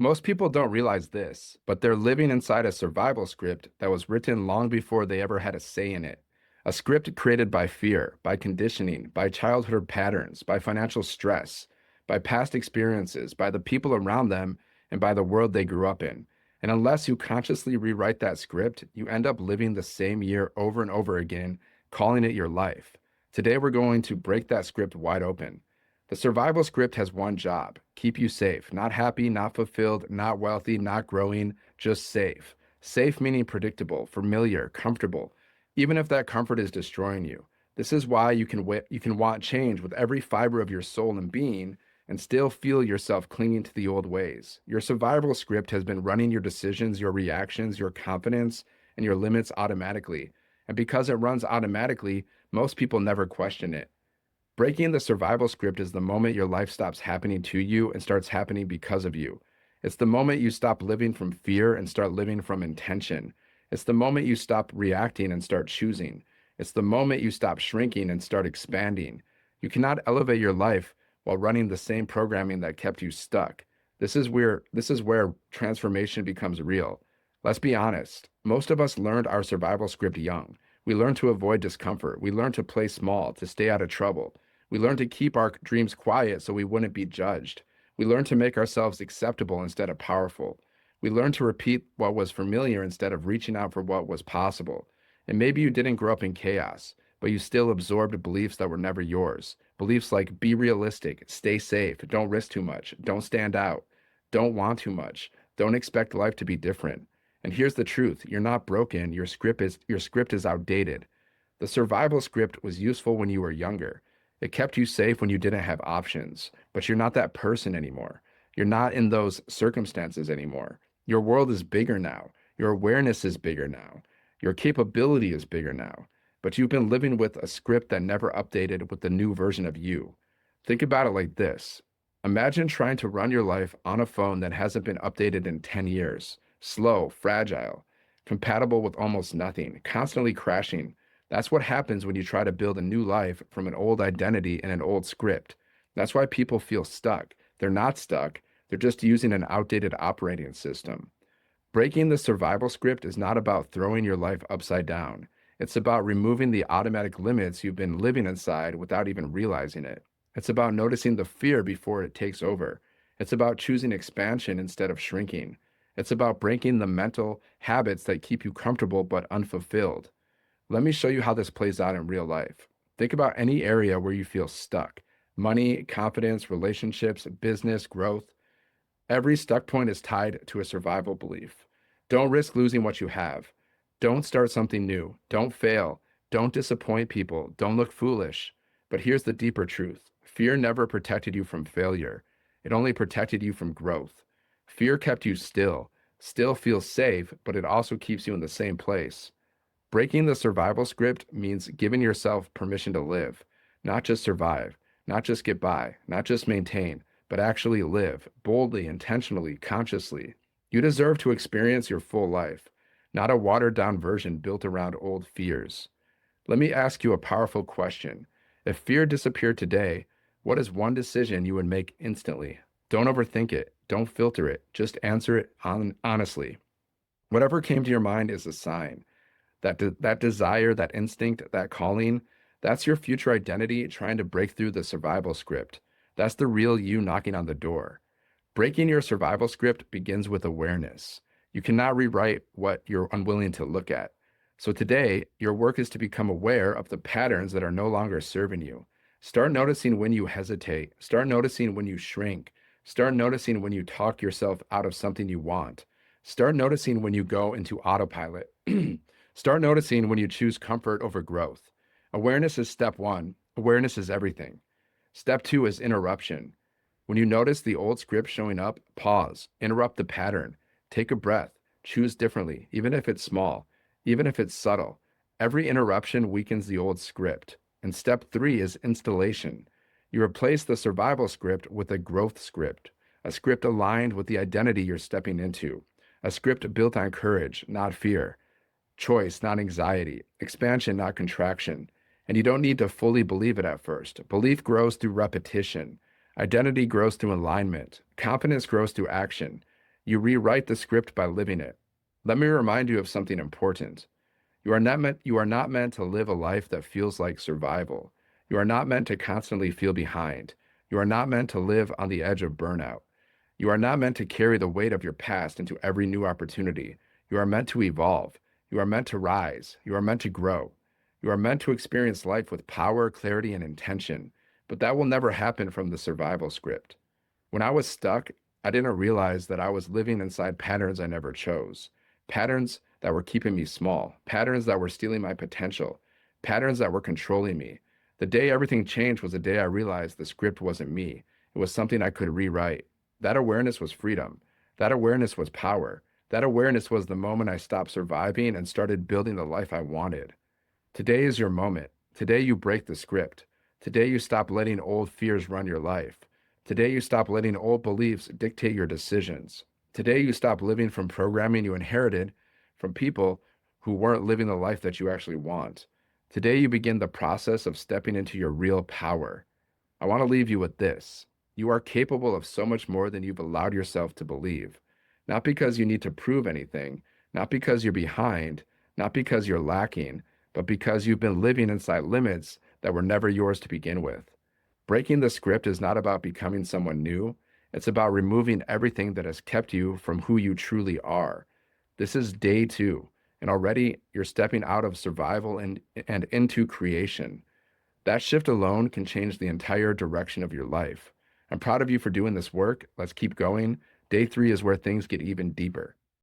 Most people don't realize this, but they're living inside a survival script that was written long before they ever had a say in it. A script created by fear, by conditioning, by childhood patterns, by financial stress, by past experiences, by the people around them, and by the world they grew up in. And unless you consciously rewrite that script, you end up living the same year over and over again, calling it your life. Today, we're going to break that script wide open. The survival script has one job: keep you safe. Not happy, not fulfilled, not wealthy, not growing, just safe. Safe meaning predictable, familiar, comfortable, even if that comfort is destroying you. This is why you can want change with every fiber of your soul and being and still feel yourself clinging to the old ways. Your survival script has been running your decisions, your reactions, your confidence, and your limits automatically. And because it runs automatically, most people never question it. Breaking the survival script is the moment your life stops happening to you and starts happening because of you. It's the moment you stop living from fear and start living from intention. It's the moment you stop reacting and start choosing. It's the moment you stop shrinking and start expanding. You cannot elevate your life while running the same programming that kept you stuck. This is where transformation becomes real. Let's be honest. Most of us learned our survival script young. We learned to avoid discomfort. We learned to play small, to stay out of trouble. We learned to keep our dreams quiet so we wouldn't be judged. We learned to make ourselves acceptable instead of powerful. We learned to repeat what was familiar instead of reaching out for what was possible. And maybe you didn't grow up in chaos, but you still absorbed beliefs that were never yours. Beliefs like be realistic, stay safe, don't risk too much, don't stand out, don't want too much, don't expect life to be different. And here's the truth: you're not broken, your script is outdated. The survival script was useful when you were younger. It kept you safe when you didn't have options, but you're not that person anymore. You're not in those circumstances anymore. Your world is bigger now. Your awareness is bigger now. Your capability is bigger now. But you've been living with a script that never updated with the new version of you. Think about it like this. Imagine trying to run your life on a phone that hasn't been updated in 10 years. Slow, fragile, compatible with almost nothing, constantly crashing. That's what happens when you try to build a new life from an old identity and an old script. That's why people feel stuck. They're not stuck, they're just using an outdated operating system. Breaking the survival script is not about throwing your life upside down. It's about removing the automatic limits you've been living inside without even realizing it. It's about noticing the fear before it takes over. It's about choosing expansion instead of shrinking. It's about breaking the mental habits that keep you comfortable but unfulfilled. Let me show you how this plays out in real life. Think about any area where you feel stuck: money, confidence, relationships, business, growth. Every stuck point is tied to a survival belief. Don't risk losing what you have. Don't start something new. Don't fail. Don't disappoint people. Don't look foolish. But here's the deeper truth: fear never protected you from failure, it only protected you from growth. Fear kept you still feels safe, but it also keeps you in the same place. Breaking the survival script means giving yourself permission to live, not just survive, not just get by, not just maintain, but actually live boldly, intentionally, consciously. You deserve to experience your full life, not a watered down version built around old fears. Let me ask you a powerful question. If fear disappeared today, what is one decision you would make instantly? Don't overthink it. Don't filter it. Just answer it honestly. Whatever came to your mind is a sign. That desire, that instinct, that calling, that's your future identity trying to break through the survival script. That's the real you knocking on the door. Breaking your survival script begins with awareness. You cannot rewrite what you're unwilling to look at. So today, your work is to become aware of the patterns that are no longer serving you. Start noticing when you hesitate. Start noticing when you shrink. Start noticing when you talk yourself out of something you want. Start noticing when you go into autopilot. Start noticing when you choose comfort over growth. Awareness is step one. Awareness is everything. Step two is interruption. When you notice the old script showing up, pause, interrupt the pattern, take a breath, choose differently, even if it's small, even if it's subtle. Every interruption weakens the old script. And step three is installation. You replace the survival script with a growth script, a script aligned with the identity you're stepping into, a script built on courage, not fear, choice, not anxiety, expansion, not contraction. And you don't need to fully believe it at first. Belief grows through repetition. Identity grows through alignment. Confidence grows through action. You rewrite the script by living it. Let me remind you of something important. You are not meant to live a life that feels like survival. You are not meant to constantly feel behind. You are not meant to live on the edge of burnout. You are not meant to carry the weight of your past into every new opportunity. You are meant to evolve. You are meant to rise. You are meant to grow. You are meant to experience life with power, clarity, and intention. But that will never happen from the survival script. When I was stuck, I didn't realize that I was living inside patterns I never chose. Patterns that were keeping me small, patterns that were stealing my potential, patterns that were controlling me. The day everything changed was the day I realized the script wasn't me. It was something I could rewrite. That awareness was freedom. That awareness was power. That awareness was the moment I stopped surviving and started building the life I wanted. Today is your moment. Today you break the script. Today you stop letting old fears run your life. Today you stop letting old beliefs dictate your decisions. Today you stop living from programming you inherited from people who weren't living the life that you actually want. Today you begin the process of stepping into your real power. I want to leave you with this. You are capable of so much more than you've allowed yourself to believe. Not because you need to prove anything, not because you're behind, not because you're lacking, but because you've been living inside limits that were never yours to begin with. Breaking the script is not about becoming someone new. It's about removing everything that has kept you from who you truly are. This is day 2, and already you're stepping out of survival and into creation. That shift alone can change the entire direction of your life. I'm proud of you for doing this work. Let's keep going. Day 3 is where things get even deeper.